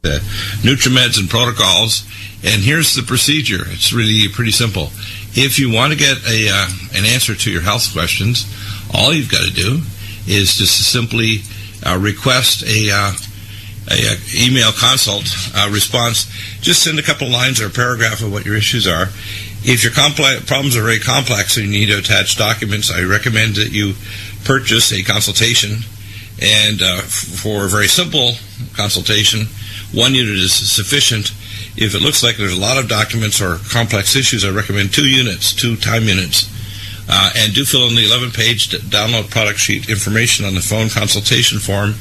Nutrimeds and protocols. And here's the procedure. It's really pretty simple. If you want to get an answer to your health questions, all you've got to do is just simply request a email consult response. Just send a couple lines or a paragraph of what your issues are. If your problems are very complex and you need to attach documents, I recommend that you purchase a consultation. And for a very simple consultation, 1 unit is sufficient. If it looks like there's a lot of documents or complex issues, I recommend 2 units, 2 time units. And do fill in the 11-page download product sheet information on the phone consultation form.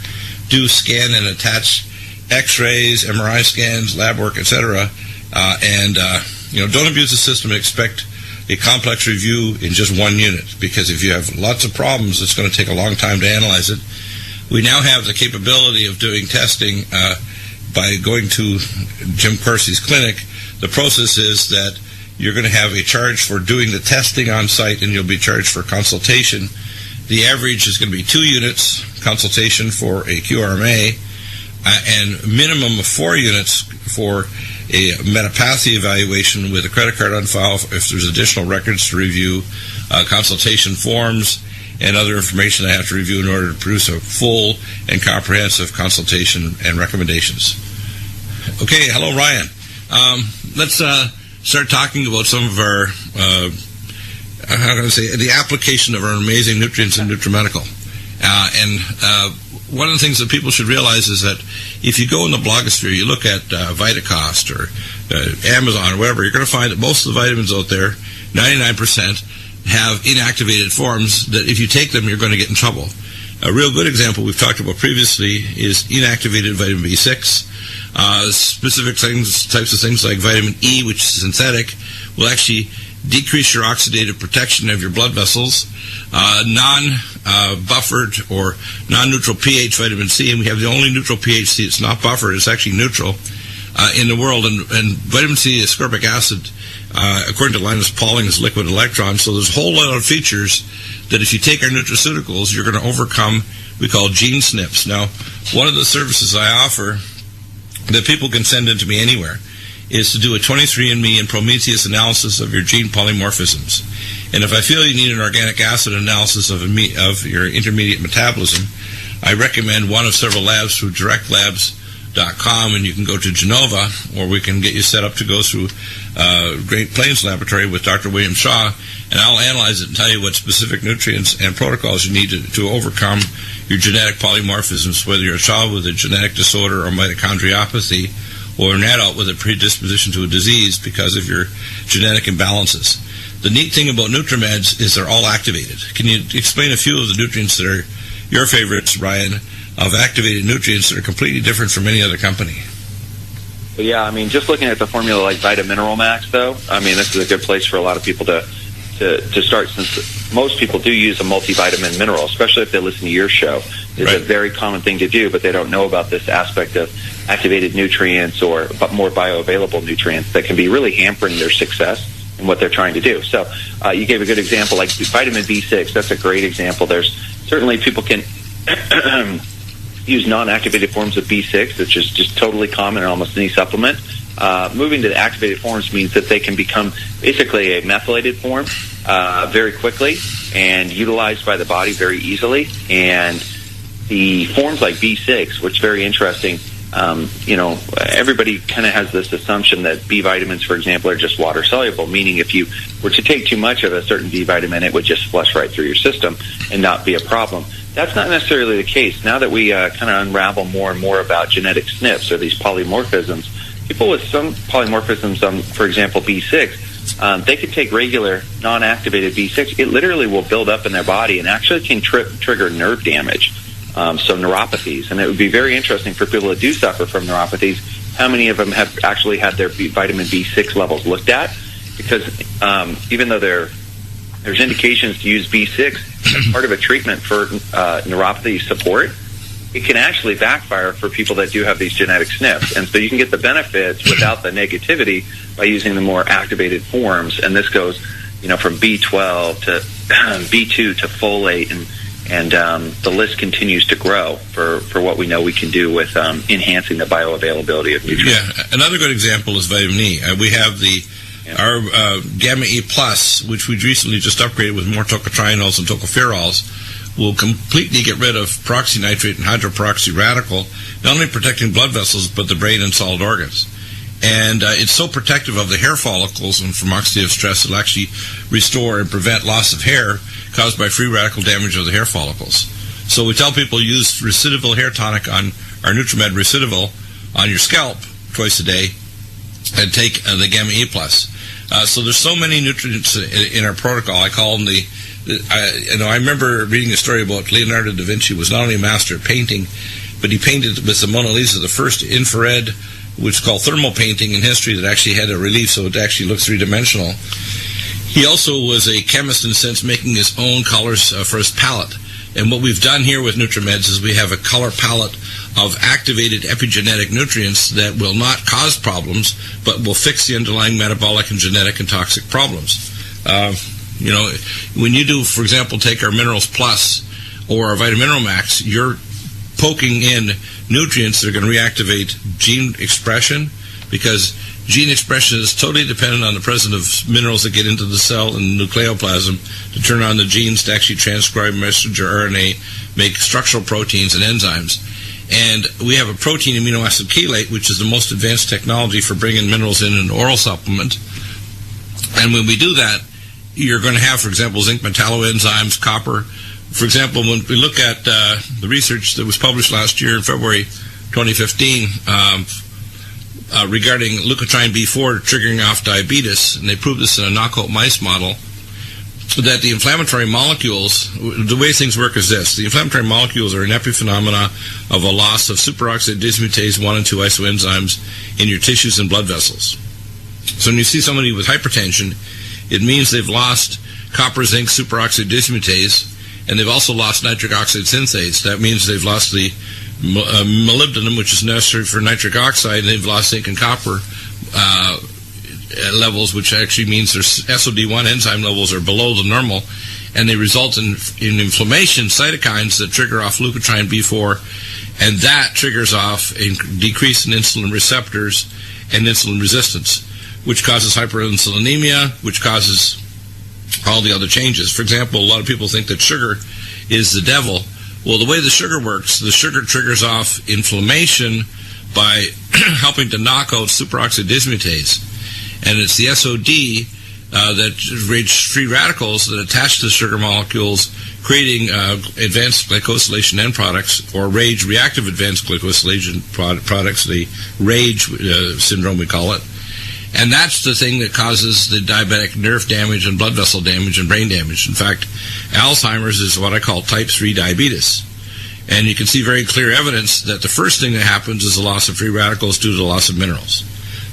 Do scan and attach X-rays, MRI scans, lab work, etc. Don't abuse the system and expect a complex review in just 1 unit, because if you have lots of problems, it's going to take a long time to analyze it. We now have the capability of doing testing by going to Jim Kersey's clinic. The process is that you're going to have a charge for doing the testing on site, and you'll be charged for consultation. The average is going to be 2 units consultation for a QRMA, and minimum of 4 units for a metapathy evaluation with a credit card on file if there's additional records to review, consultation forms, and other information I have to review in order to produce a full and comprehensive consultation and recommendations. Okay, hello, Ryan. Let's start talking about some of our, the application of our amazing nutrients in Nutrimedical. One of the things that people should realize is that if you go in the blogosphere, you look at Vitacost or Amazon or whatever, you're going to find that most of the vitamins out there, 99%, have inactivated forms that if you take them, you're going to get in trouble. A real good example we've talked about previously is inactivated vitamin B6. Specific types of things like vitamin E, which is synthetic, will actually decrease your oxidative protection of your blood vessels. Non-buffered or non-neutral pH vitamin C, and we have the only neutral pH C. It's not buffered, it's actually neutral in the world. And vitamin C, ascorbic acid, according to Linus Pauling, is liquid electron. So there's a whole lot of features that if you take our nutraceuticals, you're going to overcome, we call gene SNPs. Now, one of the services I offer that people can send in to me anywhere is to do a 23andMe and Prometheus analysis of your gene polymorphisms. And if I feel you need an organic acid analysis of your intermediate metabolism, I recommend one of several labs through directlabs.com, and you can go to Genova, or we can get you set up to go through Great Plains Laboratory with Dr. William Shaw, and I'll analyze it and tell you what specific nutrients and protocols you need to overcome your genetic polymorphisms, whether you're a child with a genetic disorder or mitochondriopathy, or an adult with a predisposition to a disease because of your genetic imbalances. The neat thing about Nutrimeds is they're all activated. Can you explain a few of the nutrients that are your favorites, Ryan, of activated nutrients that are completely different from any other company? Yeah, I mean, just looking at the formula like Vitamineral Max, though, I mean, this is a good place for a lot of people to start, since most people do use a multivitamin mineral, especially if they listen to your show. It's a very common thing to do, but they don't know about this aspect of activated nutrients or more bioavailable nutrients that can be really hampering their success in what they're trying to do. So you gave a good example, like vitamin B6. That's a great example. There's certainly people can use non-activated forms of B6, which is just totally common in almost any supplement. Moving to the activated forms means that they can become basically a methylated form very quickly and utilized by the body very easily. And the forms like B6, which is very interesting, everybody kind of has this assumption that B vitamins, for example, are just water soluble, meaning if you were to take too much of a certain B vitamin, it would just flush right through your system and not be a problem. That's not necessarily the case. Now that we kind of unravel more and more about genetic SNPs, or these polymorphisms, people with some polymorphisms, for example, B6, they could take regular non-activated B6. It literally will build up in their body and actually can trigger nerve damage, so neuropathies. And it would be very interesting for people that do suffer from neuropathies, how many of them have actually had their vitamin B6 levels looked at, because even though there's indications to use B6 as part of a treatment for neuropathy support, it can actually backfire for people that do have these genetic SNPs. And so you can get the benefits without the negativity by using the more activated forms. And this goes, from B12 to B2 to folate the list continues to grow for what we know we can do with enhancing the bioavailability of nutrients. Yeah, another good example is vitamin E. We have our Gamma E Plus, which we recently just upgraded with more tocotrienols and tocopherols, will completely get rid of peroxynitrate and hydroperoxy radical, not only protecting blood vessels, but the brain and solid organs. And it's so protective of the hair follicles and from oxidative stress, it'll actually restore and prevent loss of hair caused by free radical damage of the hair follicles. So we tell people use Recidival hair tonic on our Nutrimed Recidival on your scalp twice a day, and take the Gamma E Plus. So there's so many nutrients in our protocol. I call them I remember reading a story about Leonardo da Vinci was not only a master at painting, but he painted with the Mona Lisa the first infrared, which is called thermal painting in history, that actually had a relief, so it actually looks three-dimensional. He also was a chemist in a sense, making his own colors for his palette. And what we've done here with NutriMeds is we have a color palette of activated epigenetic nutrients that will not cause problems, but will fix the underlying metabolic and genetic and toxic problems. When you do, for example, take our Minerals Plus or our Vitamin Mineral Max, you're poking in nutrients that are going to reactivate gene expression, because gene expression is totally dependent on the presence of minerals that get into the cell and nucleoplasm to turn on the genes to actually transcribe messenger RNA, make structural proteins and enzymes. And we have a protein amino acid chelate, which is the most advanced technology for bringing minerals in an oral supplement. And when we do that, you're going to have, for example, zinc metalloenzymes, copper. For example, when we look at the research that was published last year in February 2015 regarding leukotriene B4 triggering off diabetes, and they proved this in a knockout mice model, that the inflammatory molecules, the way things work is this: the inflammatory molecules are an epiphenomena of a loss of superoxide dismutase 1 and 2 isoenzymes in your tissues and blood vessels. So when you see somebody with hypertension, it means they've lost copper, zinc, superoxide dismutase, and they've also lost nitric oxide synthase. That means they've lost the molybdenum, which is necessary for nitric oxide, and they've lost zinc and copper levels, which actually means their SOD1 enzyme levels are below the normal, and they result in inflammation, cytokines that trigger off leukotriene B4, and that triggers off a decrease in insulin receptors and insulin resistance, which causes hyperinsulinemia, which causes all the other changes. For example, a lot of people think that sugar is the devil. Well, the way the sugar works, the sugar triggers off inflammation by helping to knock out superoxide dismutase. And it's the SOD that creates free radicals that attach to the sugar molecules, creating advanced glycosylation end products, or RAGE, reactive advanced glycosylation products, the RAGE syndrome we call it. And that's the thing that causes the diabetic nerve damage and blood vessel damage and brain damage. In fact, Alzheimer's is what I call type 3 diabetes. And you can see very clear evidence that the first thing that happens is the loss of free radicals due to the loss of minerals.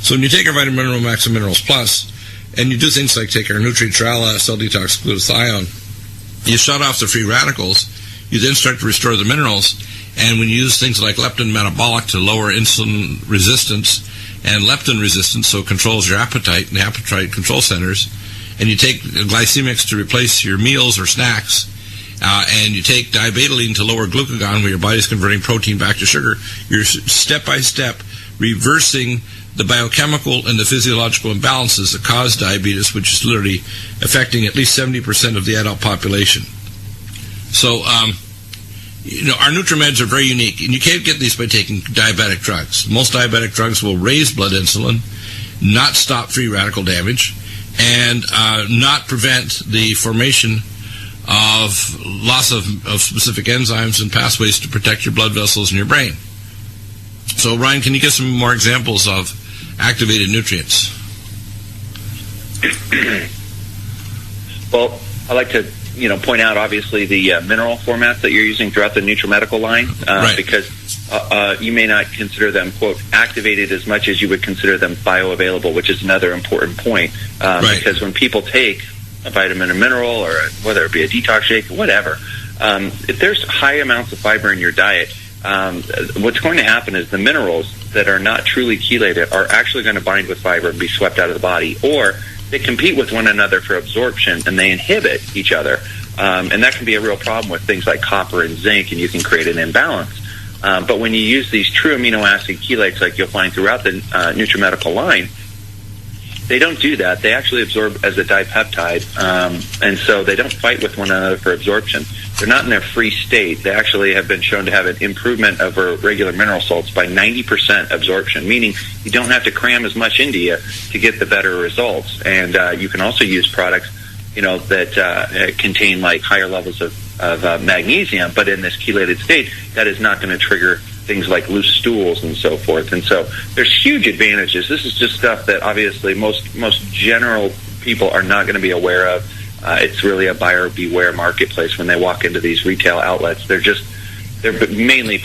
So when you take our Vitamin Mineral Max and Minerals Plus, and you do things like take our Nutri-Trala cell detox glutathione, you shut off the free radicals, you then start to restore the minerals, and when you use things like leptin metabolic to lower insulin resistance and leptin resistance, so it controls your appetite and the appetite control centers, and you take glycemics to replace your meals or snacks, and you take diabetoline to lower glucagon, where your body's converting protein back to sugar, you're step-by-step reversing the biochemical and the physiological imbalances that cause diabetes, which is literally affecting at least 70% of the adult population. So, our NutriMeds are very unique, and you can't get these by taking diabetic drugs. Most diabetic drugs will raise blood insulin, not stop free radical damage, and not prevent the formation of loss of specific enzymes and pathways to protect your blood vessels in your brain. So, Ryan, can you give some more examples of activated nutrients? Well, I like to point out, obviously, the mineral formats that you're using throughout the Nutrimedical line, right, because you may not consider them, quote, activated as much as you would consider them bioavailable, which is another important point. Right. Because when people take a vitamin or mineral, or whether it be a detox shake, whatever, if there's high amounts of fiber in your diet, what's going to happen is the minerals that are not truly chelated are actually going to bind with fiber and be swept out of the body, or they compete with one another for absorption and they inhibit each other. And that can be a real problem with things like copper and zinc, and you can create an imbalance. But when you use these true amino acid chelates like you'll find throughout the Nutrimedical line, they don't do that. They actually absorb as a dipeptide, and so they don't fight with one another for absorption. They're not in their free state. They actually have been shown to have an improvement over regular mineral salts by 90% absorption, meaning you don't have to cram as much into you to get the better results. And you can also use products, that contain like higher levels of magnesium, but in this chelated state, that is not going to trigger things like loose stools and so forth. And so there's huge advantages. This is just stuff that obviously most general people are not going to be aware of. It's really a buyer beware marketplace when they walk into these retail outlets. They're mainly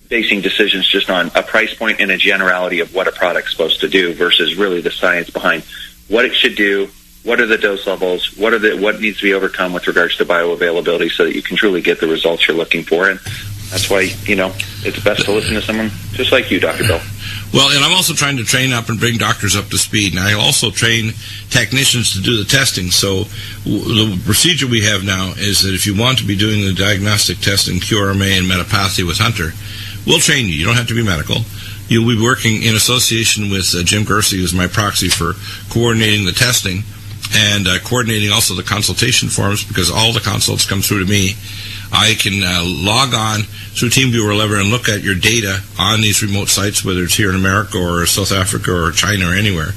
basing decisions just on a price point and a generality of what a product's supposed to do versus really the science behind what it should do, what are the dose levels, what needs to be overcome with regards to bioavailability so that you can truly get the results you're looking for. And that's why, it's best to listen to someone just like you, Dr. Bill. Well, and I'm also trying to train up and bring doctors up to speed. And I also train technicians to do the testing. So the procedure we have now is that if you want to be doing the diagnostic testing, QRMA and metapathia with Hunter, we'll train you. You don't have to be medical. You'll be working in association with Jim Gersey, who's my proxy for coordinating the testing and coordinating also the consultation forms, because all the consults come through to me. I can log on through TeamViewer or whatever and look at your data on these remote sites, whether it's here in America or South Africa or China or anywhere.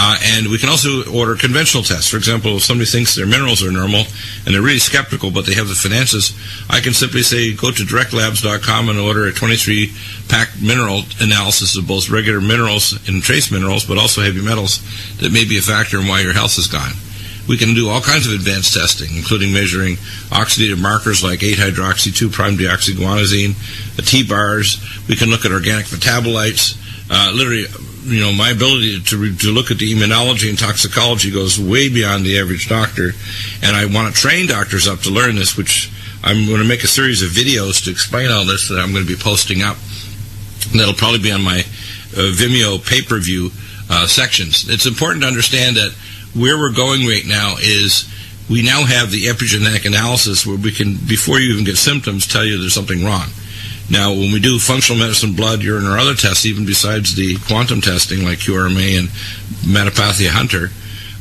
And we can also order conventional tests. For example, if somebody thinks their minerals are normal and they're really skeptical but they have the finances, I can simply say go to directlabs.com and order a 23-pack mineral analysis of both regular minerals and trace minerals, but also heavy metals that may be a factor in why your health is gone. We can do all kinds of advanced testing, including measuring oxidative markers like 8-hydroxy-2'-deoxyguanosine, the T-bars. We can look at organic metabolites. Literally, my ability to look at the immunology and toxicology goes way beyond the average doctor. And I want to train doctors up to learn this, which I'm going to make a series of videos to explain all this that I'm going to be posting up. And that'll probably be on my Vimeo pay-per-view sections. It's important to understand that where we're going right now is we now have the epigenetic analysis where we can, before you even get symptoms, tell you there's something wrong. Now, when we do functional medicine, blood, urine, or other tests, even besides the quantum testing like QRMA and metapathia Hunter,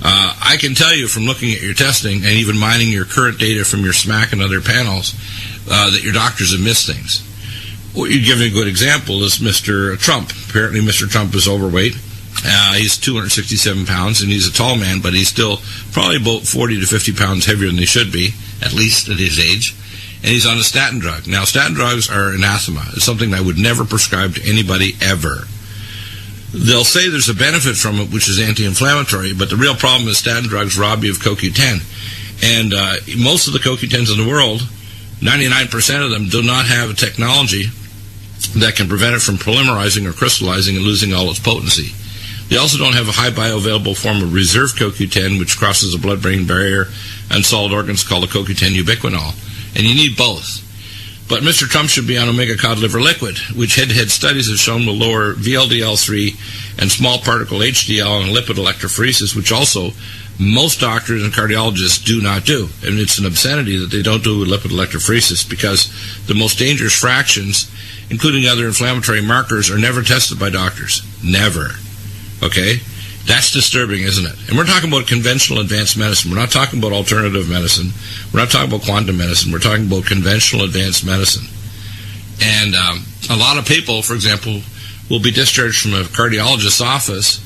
I can tell you from looking at your testing and even mining your current data from your SMAC and other panels that your doctors have missed things. What you give me a good example is Mr. Trump. Apparently, Mr. Trump is overweight. He's 267 pounds, and he's a tall man, but he's still probably about 40 to 50 pounds heavier than he should be, at least at his age. And he's on a statin drug. Now, statin drugs are anathema. It's something I would never prescribe to anybody ever. They'll say there's a benefit from it, which is anti-inflammatory, but the real problem is statin drugs rob you of CoQ10. And most of the CoQ10s in the world, 99% of them, do not have a technology that can prevent it from polymerizing or crystallizing and losing all its potency. They also don't have a high bioavailable form of reserve CoQ10, which crosses the blood-brain barrier and solid organs called the CoQ10 ubiquinol. And you need both. But Mr. Trump should be on omega cod liver liquid, which head-to-head studies have shown will lower VLDL3 and small particle HDL and lipid electrophoresis, which also most doctors and cardiologists do not do. And it's an obscenity that they don't do with lipid electrophoresis, because the most dangerous fractions, including other inflammatory markers, are never tested by doctors. Never. Okay? That's disturbing, isn't it? And we're talking about conventional advanced medicine. We're not talking about alternative medicine. We're not talking about quantum medicine. We're talking about conventional advanced medicine. And a lot of people, for example, will be discharged from a cardiologist's office.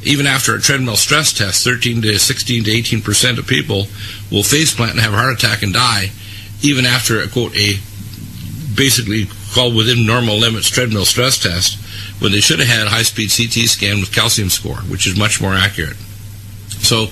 Even after a treadmill stress test, 13 to 16 to 18% of people will faceplant and have a heart attack and die, even after, quote, a basically called within normal limits treadmill stress test, when they should have had a high-speed CT scan with calcium score, which is much more accurate. So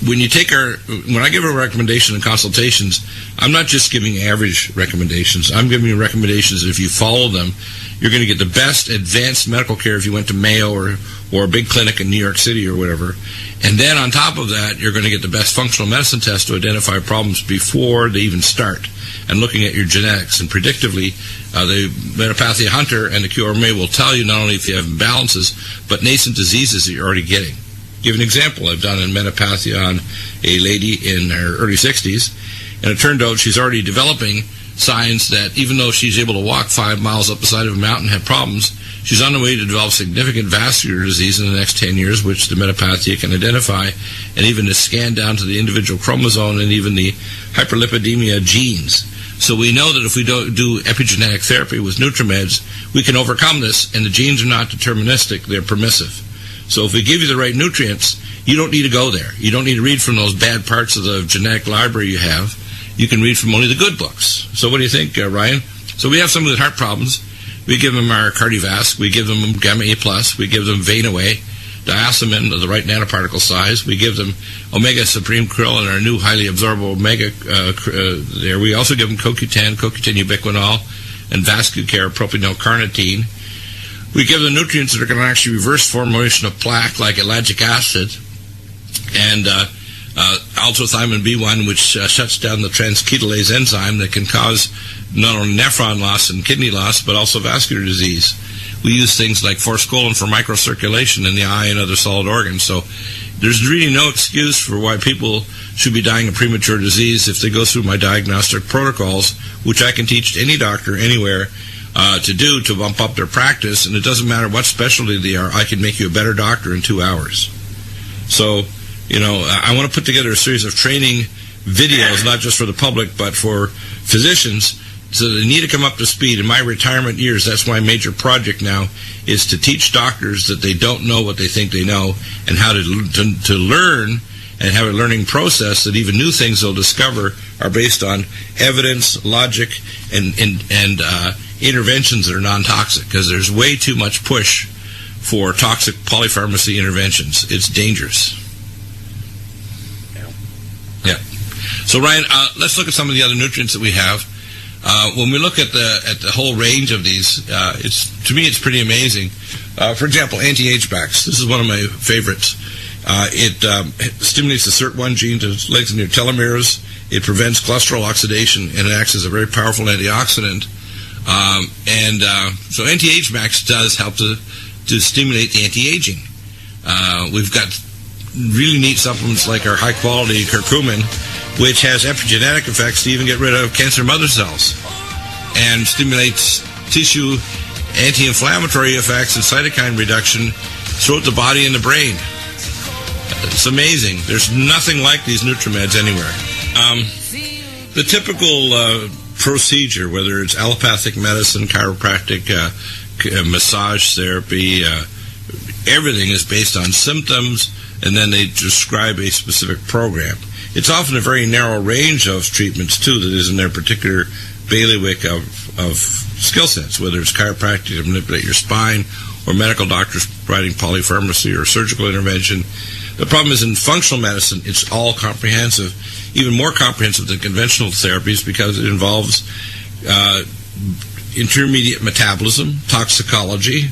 when I give a recommendation in consultations, I'm not just giving average recommendations. I'm giving you recommendations that if you follow them, you're going to get the best advanced medical care if you went to Mayo or a big clinic in New York City or whatever. And then on top of that, you're going to get the best functional medicine test to identify problems before they even start, and looking at your genetics. And predictively, the metapathia Hunter and the QRMA will tell you not only if you have imbalances, but nascent diseases that you're already getting. give an example. I've done a metapathia on a lady in her early 60s, and it turned out she's already developing signs that even though she's able to walk 5 miles up the side of a mountain and have problems, she's on the way to develop significant vascular disease in the next 10 years, which the metapathia can identify, and even to scan down to the individual chromosome and even the hyperlipidemia genes. So we know that if we don't do epigenetic therapy with Nutrimeds, we can overcome this, and the genes are not deterministic, they're permissive. So if we give you the right nutrients, you don't need to go there. You don't need to read from those bad parts of the genetic library you have. You can read from only the good books. So what do you think, Ryan? So we have someone with heart problems. We give them our Cardiovasc. We give them Gamma A+. We give them Vein Away, Diacemin of the right nanoparticle size. We give them Omega Supreme Krill and our new highly absorbable Omega there. We also give them CoQ10, CoQ10 ubiquinol, and VascuCare Propionyl Carnitine. We give them nutrients that are going to actually reverse formation of plaque, like ellagic acid, and alpha-thiamine B1, which shuts down the transketolase enzyme that can cause not only nephron loss and kidney loss, but also vascular disease. We use things like forskolin for microcirculation in the eye and other solid organs. So there's really no excuse for why people should be dying of premature disease if they go through my diagnostic protocols, which I can teach any doctor anywhere to do to bump up their practice. And it doesn't matter what specialty they are, I can make you a better doctor in 2 hours. So, I want to put together a series of training videos, not just for the public, but for physicians, so they need to come up to speed. In my retirement years, that's my major project now, is to teach doctors that they don't know what they think they know, and how to learn and have a learning process that even new things they'll discover are based on evidence, logic, and interventions that are non-toxic, because there's way too much push for toxic polypharmacy interventions. It's dangerous. Yeah. So Ryan, let's look at some of the other nutrients that we have. When we look at the whole range of these, to me it's pretty amazing. For example, anti-age backs. This is one of my favorites. It stimulates the SIRT1 gene to lengthen your telomeres. It prevents cholesterol oxidation, and it acts as a very powerful antioxidant. So anti-age backs does help to stimulate the anti-aging. We've got really neat supplements like our high-quality curcumin, which has epigenetic effects to even get rid of cancer mother cells, and stimulates tissue anti-inflammatory effects and cytokine reduction throughout the body and the brain. It's amazing. There's nothing like these Nutrimeds anywhere. The typical procedure, whether it's allopathic medicine, chiropractic, massage therapy, everything is based on symptoms, and then they describe a specific program. It's often a very narrow range of treatments, too, that is in their particular bailiwick of skill sets, whether it's chiropractic to manipulate your spine, or medical doctors providing polypharmacy or surgical intervention. The problem is in functional medicine, it's all comprehensive, even more comprehensive than conventional therapies, because it involves intermediate metabolism, toxicology,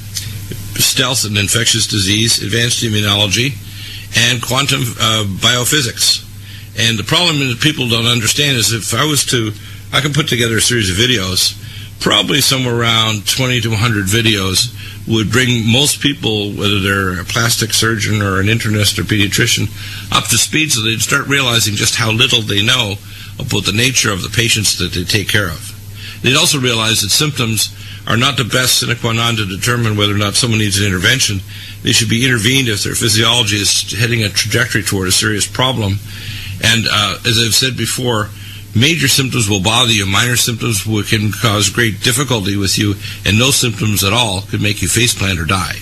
stealth and infectious disease, advanced immunology, and quantum biophysics. And the problem that people don't understand is if I can put together a series of videos, probably somewhere around 20 to 100 videos would bring most people, whether they're a plastic surgeon or an internist or pediatrician, up to speed so they'd start realizing just how little they know about the nature of the patients that they take care of. They'd also realize that symptoms are not the best sine qua non to determine whether or not someone needs an intervention. They should be intervened if their physiology is heading a trajectory toward a serious problem. And as I've said before, major symptoms will bother you. Minor symptoms can cause great difficulty with you, and no symptoms at all could make you faceplant or die.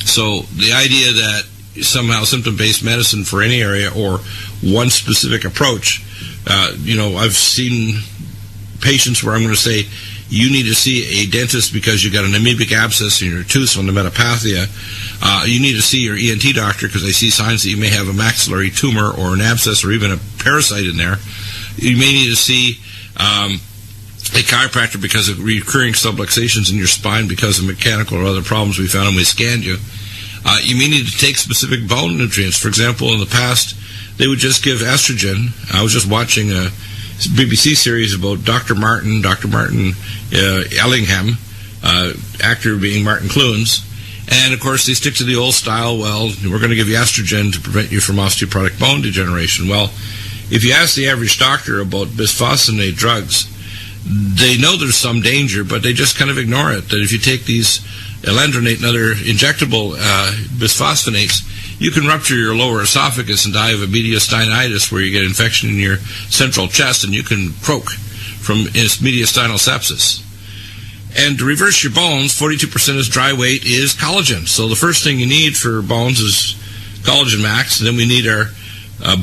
So the idea that somehow symptom-based medicine for any area or one specific approach, I've seen patients where I'm going to say, you need to see a dentist because you got an amoebic abscess in your tooth from the metapathia. You need to see your ENT doctor because I see signs that you may have a maxillary tumor or an abscess or even a parasite in there. You may need to see a chiropractor because of recurring subluxations in your spine because of mechanical or other problems we found when we scanned you. You may need to take specific bone nutrients. For example, in the past, they would just give estrogen. I was just watching a BBC series about Dr. Martin Ellingham, actor being Martin Clunes, And, of course, they stick to the old style. Well, we're going to give you estrogen to prevent you from osteoporotic bone degeneration. Well, if you ask the average doctor about bisphosphonate drugs, they know there's some danger, but they just kind of ignore it. That if you take these alendronate and other injectable bisphosphonates, you can rupture your lower esophagus and die of a mediastinitis, where you get infection in your central chest and you can croak from mediastinal sepsis. And to reverse your bones, 42% is dry weight is collagen. So the first thing you need for bones is collagen max. And then we need our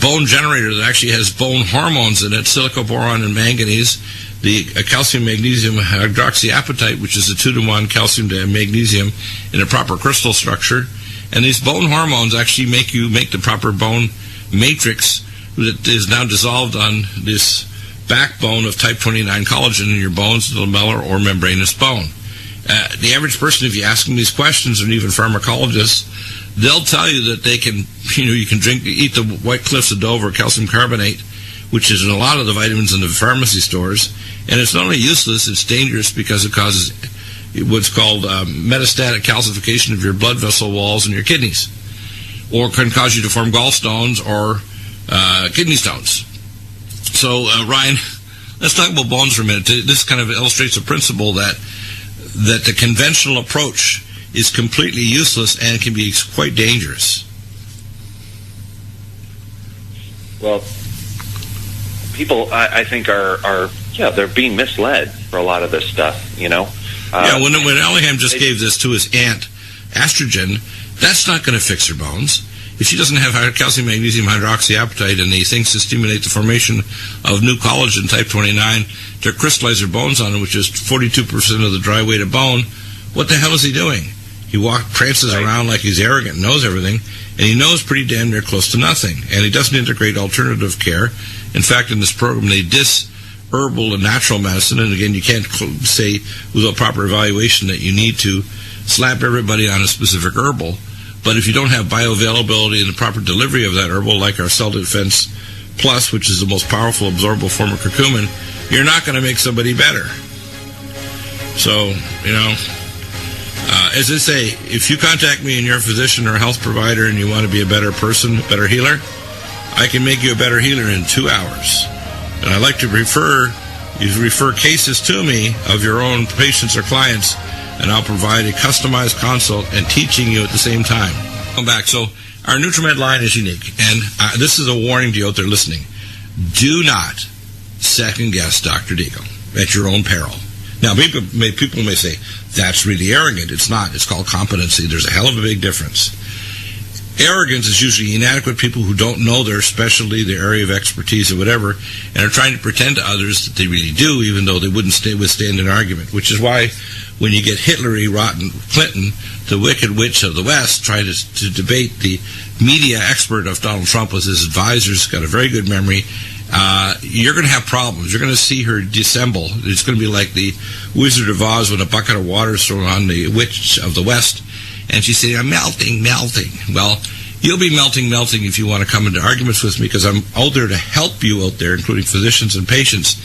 bone generator that actually has bone hormones in it, silicoboron and manganese, the calcium magnesium hydroxyapatite, which is a 2-to-1 calcium to magnesium in a proper crystal structure. And these bone hormones actually make the proper bone matrix that is now dissolved on this backbone of type 29 collagen in your bones, the lamellar or membranous bone. The average person, if you ask them these questions, and even pharmacologists, they'll tell you that they can, you can eat the White Cliffs of Dover calcium carbonate, which is in a lot of the vitamins in the pharmacy stores, and it's not only useless, it's dangerous because it causes what's called metastatic calcification of your blood vessel walls and your kidneys, or can cause you to form gallstones or kidney stones. So, Ryan, let's talk about bones for a minute. This kind of illustrates a principle that the conventional approach is completely useless and can be quite dangerous. Well, people, I think, are they're being misled for a lot of this stuff, when Allingham just gave this to his aunt, estrogen, that's not going to fix her bones. If she doesn't have calcium magnesium hydroxyapatite and he thinks to stimulate the formation of new collagen type 29 to crystallize her bones on it, which is 42% of the dry weight of bone, what the hell is he doing? He prances around like he's arrogant, knows everything, and he knows pretty damn near close to nothing. And he doesn't integrate alternative care. In fact, in this program, they diss herbal and natural medicine, and again, you can't say without proper evaluation that you need to slap everybody on a specific herbal. But if you don't have bioavailability and the proper delivery of that herbal, like our Cell Defense Plus, which is the most powerful absorbable form of curcumin, you're not going to make somebody better. So, as I say, if you contact me and you're a physician or a health provider and you want to be a better person, a better healer, I can make you a better healer in 2 hours. And I like to refer cases to me of your own patients or clients, and I'll provide a customized consult and teaching you at the same time. Come back. So our Nutrimed line is unique, and this is a warning to you out there listening. Do not second-guess Dr. Deagle at your own peril. Now, people may say, that's really arrogant. It's not. It's called competency. There's a hell of a big difference. Arrogance is usually inadequate people who don't know their specialty, their area of expertise, or whatever, and are trying to pretend to others that they really do, even though they wouldn't withstand an argument, which is why when you get Hitlery, rotten Clinton, the wicked witch of the West, trying to debate the media expert of Donald Trump with his advisors, got a very good memory, you're going to have problems. You're going to see her dissemble. It's going to be like the Wizard of Oz when a bucket of water is thrown on the witch of the West, and she's saying, I'm melting. Well, you'll be melting if you want to come into arguments with me, because I'm out there to help you out there, including physicians and patients.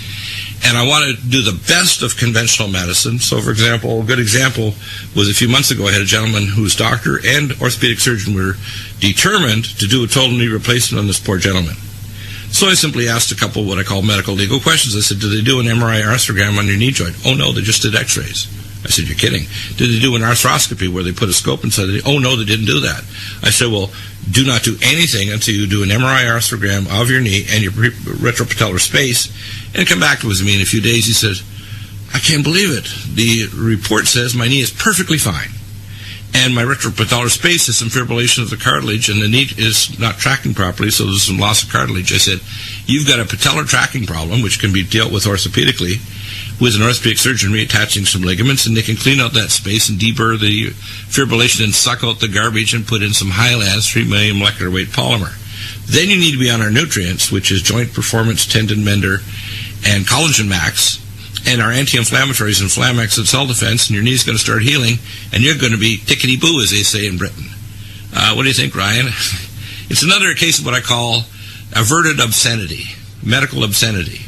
And I want to do the best of conventional medicine. So, for example, a good example was a few months ago, I had a gentleman whose doctor and orthopedic surgeon were determined to do a total knee replacement on this poor gentleman. So I simply asked a couple of what I call medical legal questions. I said, did they do an MRI arthrogram on your knee joint? Oh, no, they just did x-rays. I said, you're kidding. Did they do an arthroscopy where they put a scope inside the knee? Oh, no, they didn't do that. I said, well, do not do anything until you do an MRI arthrogram of your knee and your retropatellar space, and come back to me in a few days. He says, I can't believe it. The report says my knee is perfectly fine, and my retropatellar space has some fibrillation of the cartilage, and the knee is not tracking properly, so there's some loss of cartilage. I said, you've got a patellar tracking problem, which can be dealt with orthopedically, with an orthopedic surgeon reattaching some ligaments, and they can clean out that space and deburr the fibrillation and suck out the garbage and put in some High-Lance 3 million molecular weight polymer. Then you need to be on our nutrients, which is Joint Performance, Tendon Mender, and Collagen Max, and our anti-inflammatories and Inflamex and Cell Defense, and your knee's going to start healing, and you're going to be tickety-boo, as they say in Britain. What do you think, Ryan? It's another case of what I call averted obscenity, medical obscenity,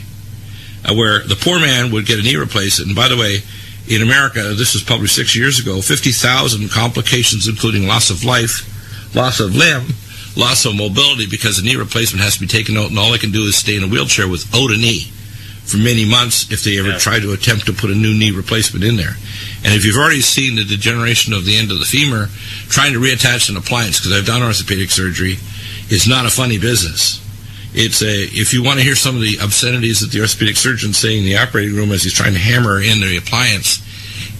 where the poor man would get a knee replacement. And by the way, in America, this was published 6 years ago, 50,000 complications, including loss of life, loss of limb, loss of mobility because a knee replacement has to be taken out, and all they can do is stay in a wheelchair without a knee for many months if they ever try to attempt to put a new knee replacement in there. And if you've already seen the degeneration of the end of the femur, trying to reattach an appliance, because I've done orthopedic surgery, is not a funny business. If you want to hear some of the obscenities that the orthopedic surgeon's saying in the operating room as he's trying to hammer in the appliance,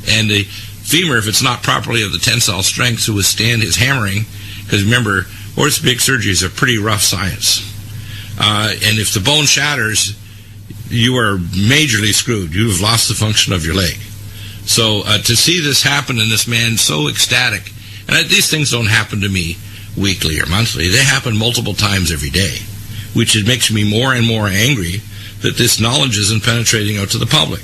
and the femur, if it's not properly of the tensile strength to withstand his hammering, because remember, orthopedic surgery is a pretty rough science. And if the bone shatters, you are majorly screwed. You've lost the function of your leg. So to see this happen in this man so ecstatic, and these things don't happen to me weekly or monthly. They happen multiple times every day, which it makes me more and more angry that this knowledge isn't penetrating out to the public.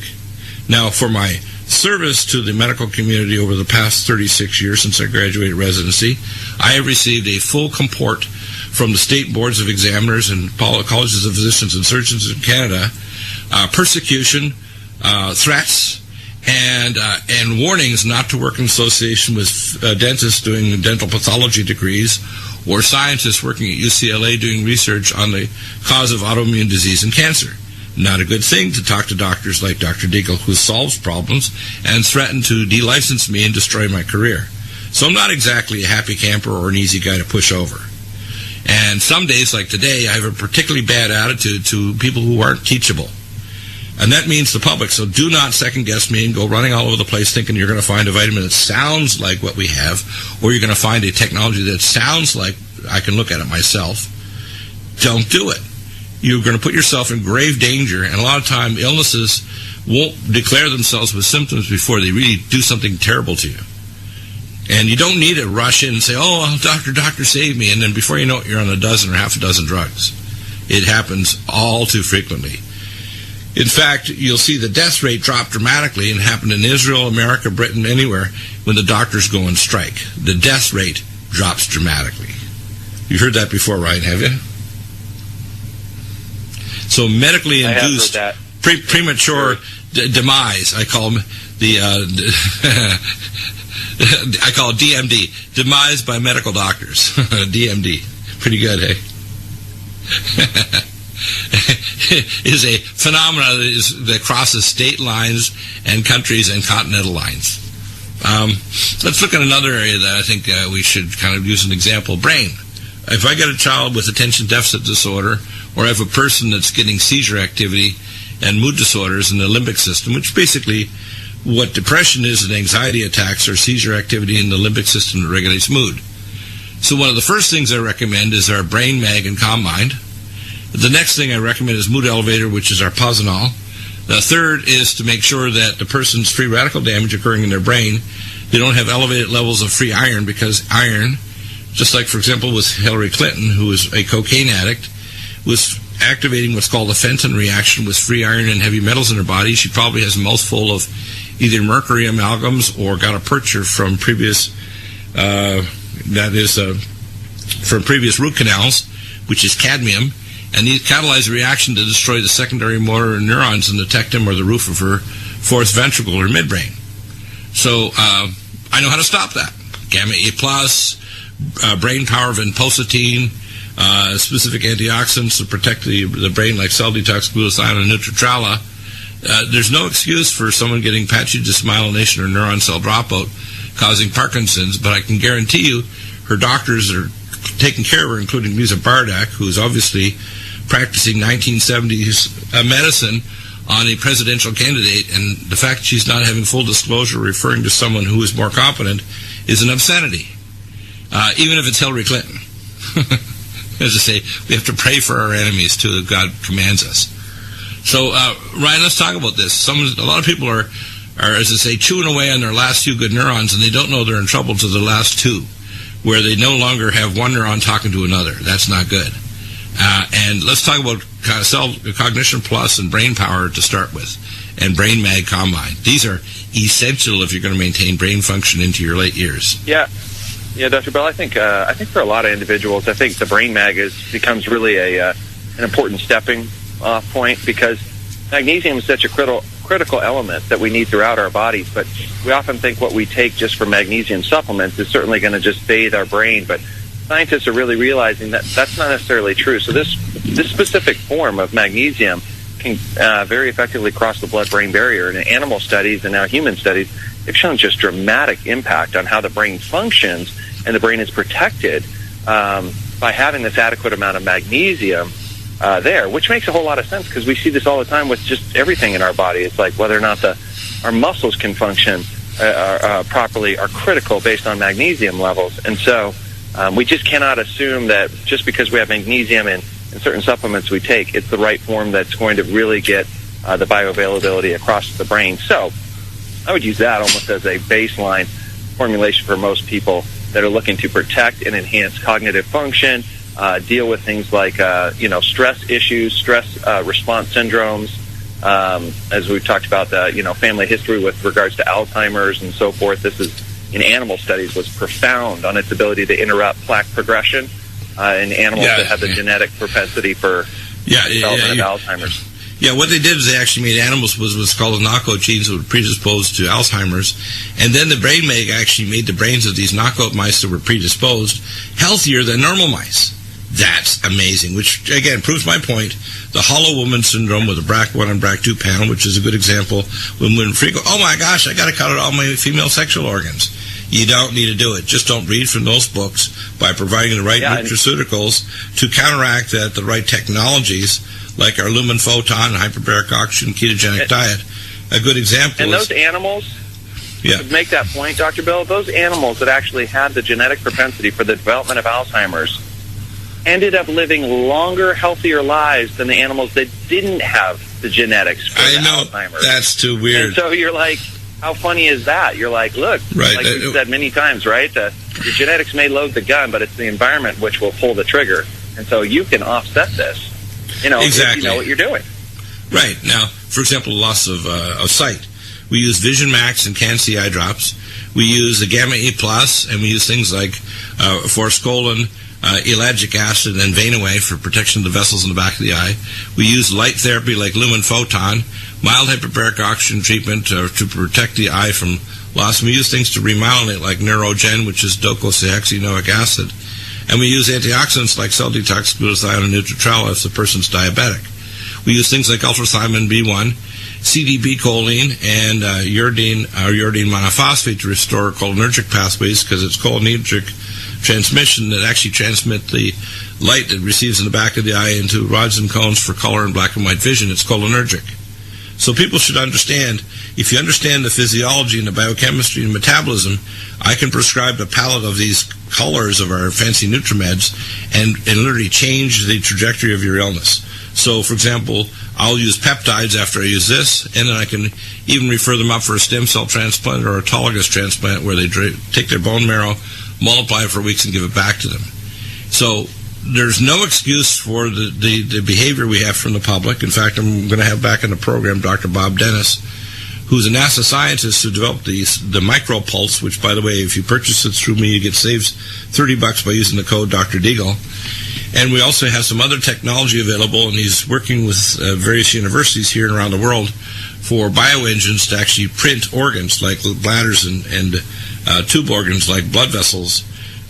Now, for my service to the medical community over the past 36 years since I graduated residency, I have received a full comport from the state boards of examiners and colleges of physicians and surgeons in Canada, persecution, threats, and warnings not to work in association with dentists doing dental pathology degrees or scientists working at UCLA doing research on the cause of autoimmune disease and cancer. Not a good thing to talk to doctors like Dr. Deagle, who solves problems and threaten to de-license me and destroy my career. So I'm not exactly a happy camper or an easy guy to push over. And some days, like today, I have a particularly bad attitude to people who aren't teachable. And that means the public. So do not second-guess me and go running all over the place thinking you're going to find a vitamin that sounds like what we have, or you're going to find a technology that sounds like I can look at it myself. Don't do it. You're going to put yourself in grave danger, and a lot of time illnesses won't declare themselves with symptoms before they really do something terrible to you. And you don't need to rush in and say, oh, doctor, save me, and then before you know it, you're on a dozen or half a dozen drugs. It happens all too frequently. In fact, you'll see the death rate drop dramatically, and happened in Israel, America, Britain, anywhere, when the doctors go on strike. The death rate drops dramatically. You've heard that before, Ryan, have you? So medically induced premature demise, I call them I call it DMD, demise by medical doctors. DMD, pretty good, hey? Is a phenomenon that crosses state lines and countries and continental lines. Let's look at another area that I think we should kind of use an example. Brain. If I get a child with attention deficit disorder, or I have a person that's getting seizure activity and mood disorders in the limbic system, which basically what depression is and anxiety attacks are seizure activity in the limbic system that regulates mood. So one of the first things I recommend is our Brain Mag and Calm Mind. The next thing I recommend is Mood Elevator, which is our Posinol. The third is to make sure that the person's free radical damage occurring in their brain, they don't have elevated levels of free iron, because iron, just like, for example, with Hillary Clinton, who was a cocaine addict, was activating what's called a Fenton reaction with free iron and heavy metals in her body. She probably has a mouthful of either mercury amalgams or got a purchase from previous, from previous root canals, which is cadmium, and these catalyze a reaction to destroy the secondary motor neurons in the tectum or the roof of her fourth ventricle or midbrain. So I know how to stop that. Gamma A+, brain power, vinpocetine, specific antioxidants to protect the brain like cell detox, glutathione, and Nutritrala. There's no excuse for someone getting patchy demyelination or neuron cell dropout causing Parkinson's, but I can guarantee you her doctors are taking care of her, including Lisa Bardak, who's obviously practicing 1970s medicine on a presidential candidate, and the fact she's not having full disclosure referring to someone who is more competent is an obscenity, even if it's Hillary Clinton. As I say, we have to pray for our enemies too, that God commands us. So, Ryan, let's talk about this. A lot of people are, as I say, chewing away on their last few good neurons, and they don't know they're in trouble to the last two, where they no longer have one neuron talking to another. That's not good. And let's talk about Cell Cognition Plus and Brain Power to start with, and Brain Mag Calm Mind. These are essential if you're going to maintain brain function into your late years. Yeah, Dr. Bell, I think for a lot of individuals, I think the Brain Mag becomes really an important stepping off point, because magnesium is such a critical critical element that we need throughout our bodies. But we often think what we take just for magnesium supplements is certainly going to just bathe our brain. But scientists are really realizing that that's not necessarily true. So this specific form of magnesium can very effectively cross the blood-brain barrier. And in animal studies and now human studies, they've shown just dramatic impact on how the brain functions, and the brain is protected by having this adequate amount of magnesium there, which makes a whole lot of sense because we see this all the time with just everything in our body. It's like whether or not our muscles can function properly are critical based on magnesium levels. And so we just cannot assume that just because we have magnesium in certain supplements we take, it's the right form that's going to really get the bioavailability across the brain. So I would use that almost as a baseline formulation for most people that are looking to protect and enhance cognitive function, deal with things like stress issues, stress response syndromes, as we've talked about the family history with regards to Alzheimer's and so forth. This is in animal studies was profound on its ability to interrupt plaque progression in animals that have the genetic propensity for development of Alzheimer's. Yeah, what they did is they actually made animals what's called the knockout genes that were predisposed to Alzheimer's, and then the brain mag actually made the brains of these knockout mice that were predisposed healthier than normal mice. That's amazing, which, again, proves my point. The hollow woman syndrome with the BRCA1 and BRCA2 panel, which is a good example, when women frequent, oh my gosh, I got to cut out all my female sexual organs. You don't need to do it. Just don't read from those books by providing the right nutraceuticals to counteract that, the right technologies, like our lumen photon and hyperbaric oxygen ketogenic diet. A good example and those animals, to make that point, Dr. Bill, those animals that actually had the genetic propensity for the development of Alzheimer's ended up living longer, healthier lives than the animals that didn't have the genetics for Alzheimer's. That's too weird. And so you're like, how funny is that? You're like, look, like you said many times, right? Your genetics may load the gun, but it's the environment which will pull the trigger. And so you can offset this. Exactly. If you know what you're doing. Right. Now, for example, loss of sight. We use Vision Max and Can-C eye drops. We use the Gamma E+, and we use things like forskolin, ellagic acid, and Vein-Away for protection of the vessels in the back of the eye. We use light therapy like lumen photon, mild hyperbaric oxygen treatment to protect the eye from loss. And we use things to remyelinate like Neurogen, which is docosahexaenoic acid. And we use antioxidants like cell detox, glutathione, and Nutritrel if the person's diabetic. We use things like ultrathymine B1, CDB choline, and uridine monophosphate to restore cholinergic pathways, because it's cholinergic transmission that actually transmit the light that receives in the back of the eye into rods and cones for color and black and white vision. It's cholinergic. So people should understand, if you understand the physiology and the biochemistry and metabolism, I can prescribe a palette of these colors of our fancy Nutrimeds and literally change the trajectory of your illness. So, for example, I'll use peptides after I use this, and then I can even refer them up for a stem cell transplant or autologous transplant where they take their bone marrow, multiply it for weeks, and give it back to them. So there's no excuse for the behavior we have from the public. In fact, I'm going to have back in the program Dr. Bob Dennis, who's a NASA scientist who developed the micropulse, which, by the way, if you purchase it through me, you get saved $30 by using the code Dr. Deagle. And we also have some other technology available, and he's working with various universities here and around the world for bioengines to actually print organs like bladders and tube organs like blood vessels.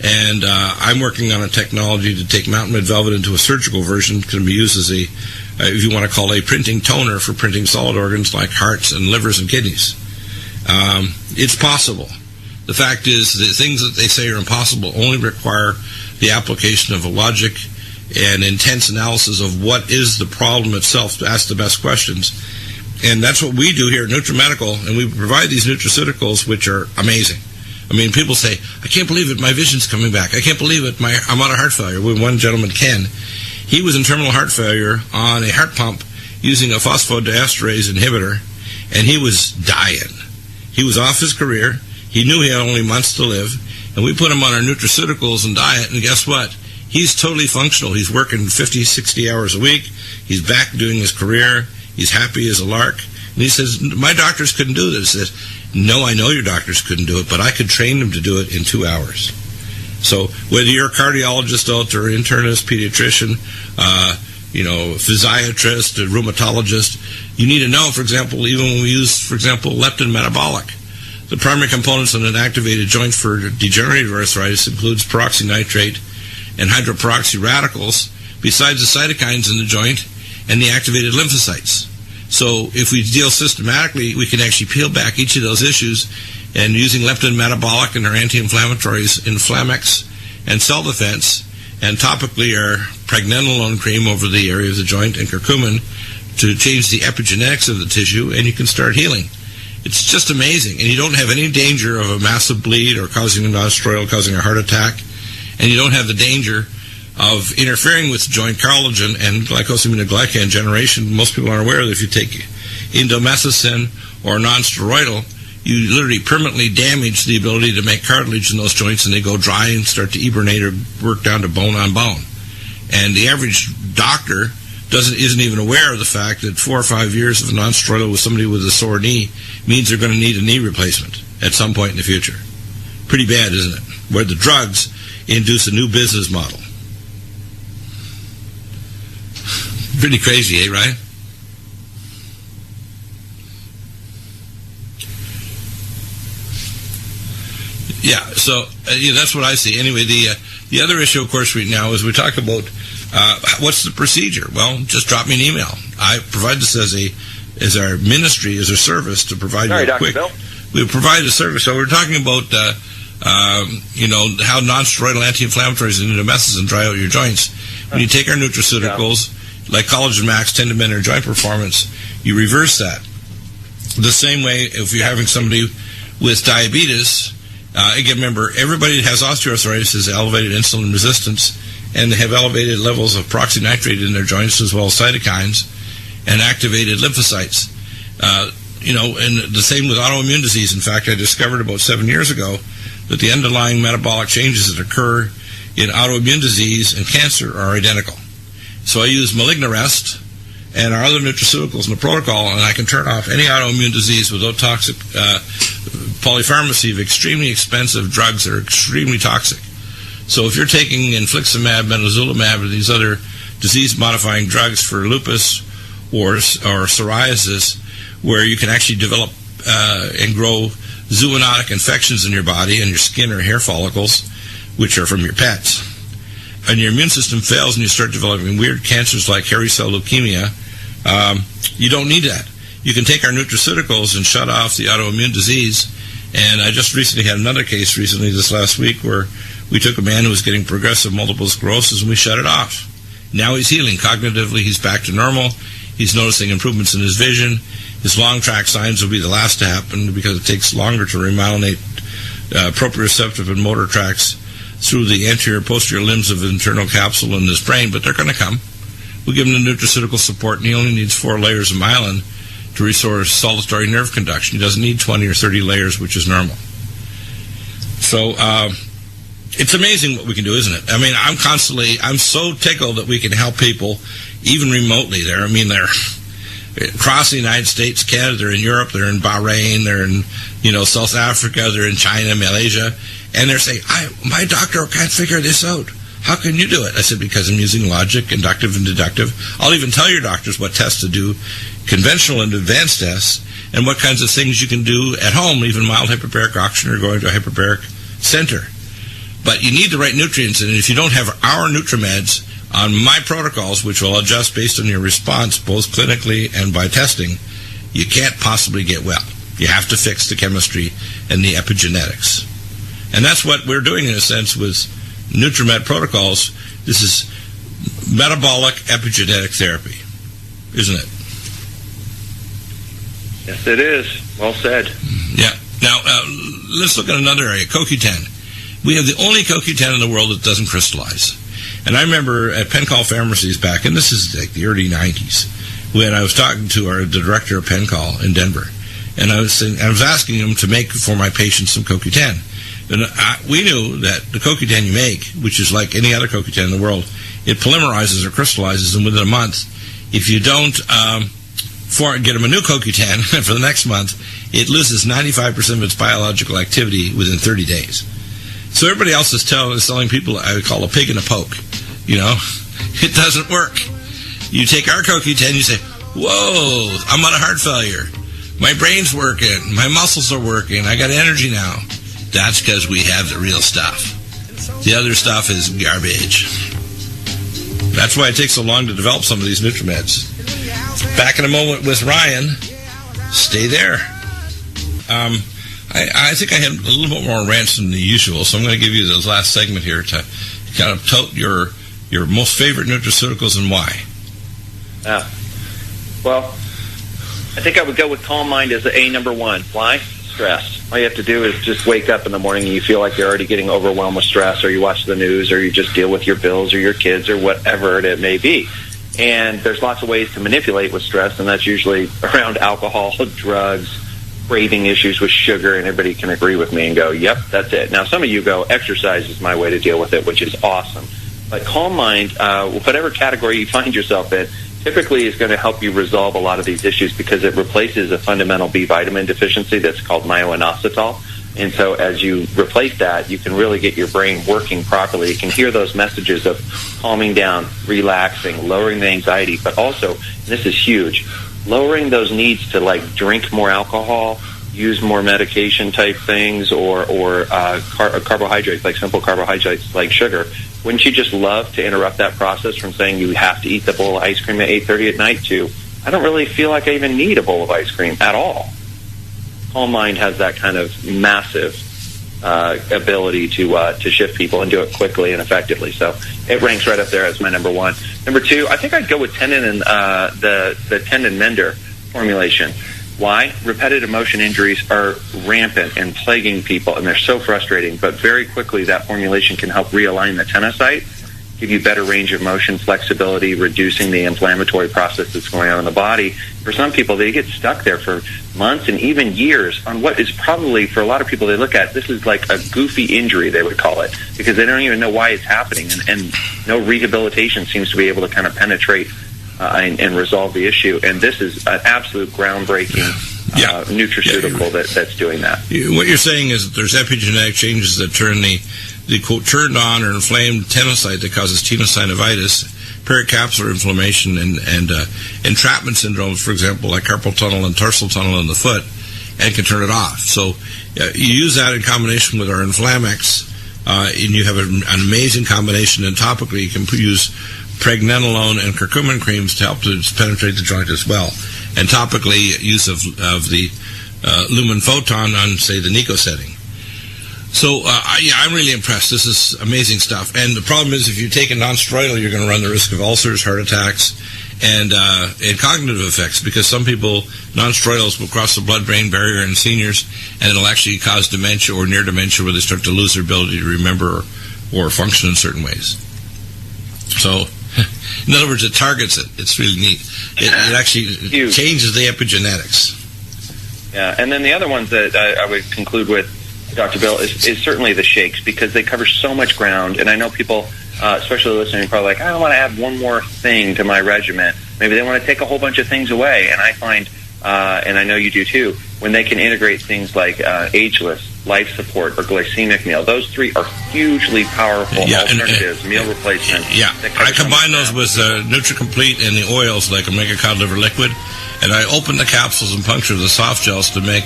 And I'm working on a technology to take mountain red velvet into a surgical version. It can be used as if you want to call a printing toner for printing solid organs like hearts and livers and kidneys. It's possible. The fact is, the things that they say are impossible only require the application of a logic and intense analysis of what is the problem itself, to ask the best questions. And that's what we do here at Nutrimedical, and we provide these nutraceuticals, which are amazing. I mean, people say, I can't believe it, my vision's coming back. I can't believe it, I'm out of heart failure. One gentleman, Ken, he was in terminal heart failure on a heart pump using a phosphodiesterase inhibitor, and he was dying. He was off his career. He knew he had only months to live, and we put him on our nutraceuticals and diet, and guess what? He's totally functional. He's working 50, 60 hours a week. He's back doing his career. He's happy as a lark. And he says, my doctors couldn't do this. He says, no, I know your doctors couldn't do it, but I could train them to do it in 2 hours. So whether you're a cardiologist out there, internist, pediatrician, physiatrist, a rheumatologist, You need to know, for example, even when we use, for example, leptin metabolic, the primary components in an activated joint for degenerative arthritis includes peroxynitrate and hydroperoxy radicals, besides the cytokines in the joint and the activated lymphocytes. So if we deal systematically, we can actually peel back each of those issues, and using leptin metabolic and our anti-inflammatories, Inflamex and Cell Defense, and topically our pregnenolone cream over the area of the joint and curcumin to change the epigenetics of the tissue, and you can start healing. It's just amazing, and you don't have any danger of a massive bleed or causing a non-steroidal, causing a heart attack, and you don't have the danger of interfering with joint collagen and glycosaminoglycan generation. Most people aren't aware that if you take indomethacin or non-steroidal, you literally permanently damage the ability to make cartilage in those joints, and they go dry and start to hibernate or work down to bone on bone. And the average doctor isn't even aware of the fact that 4 or 5 years of a non-steroidal with somebody with a sore knee means they're going to need a knee replacement at some point in the future. Pretty bad, isn't it? Where the drugs induce a new business model. Pretty crazy, eh, Ryan? Yeah, so that's what I see. Anyway, the other issue, of course, right now is we talk about what's the procedure. Well, just drop me an email. I provide this as our ministry, as a service to provide you a quick. Bill. We provide a service. So we're talking about how non-steroidal anti-inflammatories and indomethacin dry out your joints. When you take our nutraceuticals, like Collagen Max, tend to amend joint performance, you reverse that. The same way if you're having somebody with diabetes. Again, remember, everybody that has osteoarthritis has elevated insulin resistance, and they have elevated levels of peroxynitrate in their joints as well as cytokines and activated lymphocytes. And the same with autoimmune disease. In fact, I discovered about 7 years ago that the underlying metabolic changes that occur in autoimmune disease and cancer are identical. So I use Malignarest and our other nutraceuticals in the protocol, and I can turn off any autoimmune disease without toxic polypharmacy of extremely expensive drugs that are extremely toxic. So if you're taking infliximab, menazolimab, or these other disease-modifying drugs for lupus or psoriasis, where you can actually develop and grow zoonotic infections in your body and your skin or hair follicles, which are from your pets, and your immune system fails and you start developing weird cancers like hairy cell leukemia, you don't need that. You can take our nutraceuticals and shut off the autoimmune disease. And I just recently had another case this last week, where we took a man who was getting progressive multiple sclerosis and we shut it off. Now he's healing. Cognitively, he's back to normal. He's noticing improvements in his vision. His long track signs will be the last to happen because it takes longer to remyelinate proprioceptive and motor tracts through the anterior posterior limbs of the internal capsule in his brain, but they're going to come. We give him the nutraceutical support, and he only needs 4 layers of myelin to restore solitary nerve conduction. He doesn't need 20 or 30 layers, which is normal. So it's amazing what we can do, isn't it? I mean, I'm so tickled that we can help people, even remotely. They're across the United States, Canada, they're in Europe, they're in Bahrain, they're in South Africa, they're in China, Malaysia, and they're saying, my doctor can't figure this out. How can you do it? I said, because I'm using logic, inductive, and deductive. I'll even tell your doctors what tests to do, conventional and advanced tests, and what kinds of things you can do at home, even mild hyperbaric oxygen or going to a hyperbaric center. But you need the right nutrients, and if you don't have our Nutrimeds on my protocols, which will adjust based on your response, both clinically and by testing, you can't possibly get well. You have to fix the chemistry and the epigenetics. And that's what we're doing, in a sense, with Nutrimed protocols. This is metabolic epigenetic therapy, isn't it? Yes, it is. Well said. Yeah. Now, let's look at another area, CoQ10. We have the only CoQ10 in the world that doesn't crystallize. And I remember at Pencall Pharmacies back, and this is like the early 90s, when I was talking to the director of Pencall in Denver, and I was asking him to make for my patients some CoQ10. And we knew that the CoQ10 you make, which is like any other CoQ10 in the world, it polymerizes or crystallizes, and within a month, if you don't get them a new CoQ10 for the next month, it loses 95% of its biological activity within 30 days. So everybody else is selling people, I would call a pig in a poke. It doesn't work. You take our CoQ10, you say, whoa, I'm on a heart failure. My brain's working. My muscles are working. I got energy now. That's because we have the real stuff. The other stuff is garbage. That's why it takes so long to develop some of these Nutrimeds. Back in a moment with Ryan. Stay there. I think I had a little bit more rants than the usual, so I'm going to give you the last segment here to kind of tout your most favorite nutraceuticals and why. Well, I think I would go with Calm Mind as a number one. Why? Stress. All you have to do is just wake up in the morning and you feel like you're already getting overwhelmed with stress, or you watch the news, or you just deal with your bills or your kids or whatever it may be. And there's lots of ways to manipulate with stress, and that's usually around alcohol, drugs, craving issues with sugar, and everybody can agree with me and go, yep, that's it. Now, some of you go, exercise is my way to deal with it, which is awesome. But Calm Mind, whatever category you find yourself in, typically is going to help you resolve a lot of these issues because it replaces a fundamental B vitamin deficiency that's called myoinositol. And so as you replace that, you can really get your brain working properly. You can hear those messages of calming down, relaxing, lowering the anxiety, but also, and this is huge, lowering those needs to like drink more alcohol, use more medication type things, or carbohydrates, like simple carbohydrates like sugar. Wouldn't you just love to interrupt that process from saying you have to eat the bowl of ice cream at 8:30 at night to, I don't really feel like I even need a bowl of ice cream at all? Calm Mind has that kind of massive ability to shift people and do it quickly and effectively. So it ranks right up there as my number one. Number two, I think I'd go with tendon and the tendon mender formulation. Why? Repetitive motion injuries are rampant and plaguing people, and they're so frustrating. But very quickly, that formulation can help realign the tenocyte, give you better range of motion, flexibility, reducing the inflammatory process that's going on in the body. For some people, they get stuck there for months and even years on what is probably, for a lot of people, they look at this is like a goofy injury, they would call it, because they don't even know why it's happening, and no rehabilitation seems to be able to kind of penetrate and resolve the issue. And this is an absolute groundbreaking nutraceutical that's doing that. What you're saying is that there's epigenetic changes that turn the quote turned on or inflamed tenocyte that causes tenosynovitis, pericapsular inflammation, and entrapment syndromes, for example, like carpal tunnel and tarsal tunnel in the foot, and can turn it off. So you use that in combination with our Inflamex, and you have an amazing combination. And topically, you can use pregnenolone and curcumin creams to help to penetrate the joint as well. And topically, use of the Lumen Photon on, say, the Nico setting. So, I'm really impressed. This is amazing stuff. And the problem is, if you take a non-steroidal, you're going to run the risk of ulcers, heart attacks, and cognitive effects, because some people, non-steroidals will cross the blood-brain barrier in seniors, and it'll actually cause dementia or near dementia where they start to lose their ability to remember or function in certain ways. So, in other words, it targets it. It's really neat. It actually changes the epigenetics. Yeah, and then the other ones that I would conclude with, Dr. Bill, is certainly the shakes, because they cover so much ground. And I know people, especially listening, are probably like, I want to add one more thing to my regimen. Maybe they want to take a whole bunch of things away. And I find, and I know you do too, when they can integrate things like Ageless, Life Support, or Glycemic Meal, those three are hugely powerful alternatives, meal replacements. Yeah, I combine those with NutriComplete and the oils like Omega Cod Liver Liquid, and I open the capsules and puncture the soft gels to make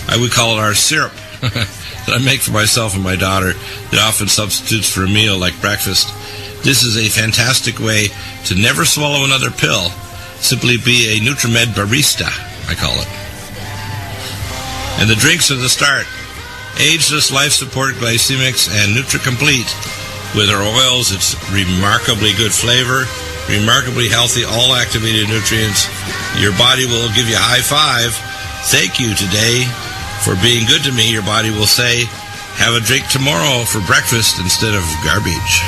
I would call it our syrup that I make for myself and my daughter that often substitutes for a meal like breakfast. This is a fantastic way to never swallow another pill. Simply be a Nutrimed barista, I call it. And the drinks are the start. Ageless, Life Support, Glycemics, and NutriComplete. With our oils, it's remarkably good flavor, remarkably healthy, all activated nutrients. Your body will give you a high five. Thank you today for being good to me. Your body will say, have a drink tomorrow for breakfast instead of garbage.